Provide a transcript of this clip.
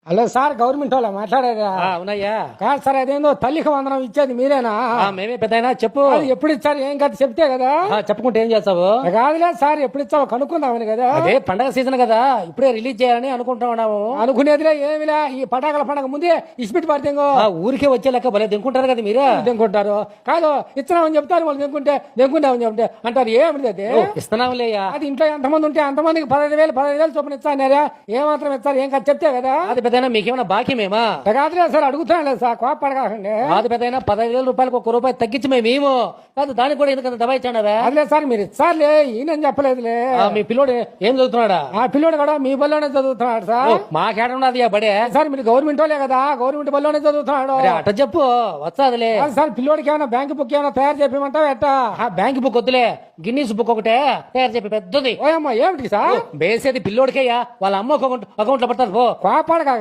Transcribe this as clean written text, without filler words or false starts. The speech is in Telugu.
హలో సార్, గవర్నమెంట్ వాళ్ళ మాట్లాడేదా? అవునయ్యా. కాదు సార్, అదేందో తల్లికి వందనం ఇచ్చేది మీరేనా? మేమే పెద్దయినా చెప్పు. అది ఎప్పుడు ఇచ్చారు ఏం కథ చెప్తే కదా. చెప్పుకుంటే ఏం చేస్తావు? కాదులే సార్, ఎప్పుడు ఇచ్చావో కనుక్కుందామని కదా. అదే పండగ సీజన్ కదా, ఇప్పుడే రిలీజ్ చేయాలని అనుకుంటున్నాము. అనుకునేదిలే ఏమిలే, ఈ పటాకల పండగ ముందే ఇస్పిట్ పడితేంగో ఊరికే వచ్చే లెక్క భలే దింకుంటారు కదా మీరు. దింకుంటారు. కాదు ఇస్తున్నామని చెప్తారు, వాళ్ళు దింకుంటామని చెప్తే అంటారు ఏమిటి అది. ఇస్తున్నాంలేయ్యా. అది ఇంట్లో ఎంతమంది ఉంటే అంతమందికి 15,000 చొప్పున ఇస్తారా? ఏమాత్రం ఇస్తారు ఏం కథ చెప్తే కదా. అది పెద్దయినా మీకేమైనా బాకీ మేమా? కాదులే సార్, అడుగుతాను లేదు సార్, కోపడకండి. అది పెద్దయినా 15,000 రూపాయలకు 1 రూపాయి తగ్గించి మేము కాదు, దానికి కూడా ఎందుకంత దబాయించాడవే? అదిలే సార్, మీరు ఇస్తారులే, ఈయన చెప్పలేదులే. మీ పిల్లోడు ఏం చదువుతున్నాడా? ఆ పిల్లోడు కూడా మీ బల్లోనే చదువుతున్నాడు సార్. మాకేడున్నది బడే సార్, మీరు గవర్నమెంట్ వాళ్ళే కదా, గవర్నమెంట్ బల్లోనే చదువుతున్నాడు. అట్ట చెప్పు వస్తాదిలే. సార్, పిల్లోడికి ఏమైనా బ్యాంక్ బుక్ ఏమైనా తయారు చెప్పమంటావా ఎట్టా? బ్యాంక్ బుక్ వద్దులే, గిన్నీస్ బుక్ ఒకటే తయారు చెప్పి పెద్దది. ఓయమ్మ ఏమిటి సార్? బేసేది పిల్లోడికేయ్యా, వాళ్ళ అమ్మ అకౌంట్ లో పడుతుంది. కోపాడక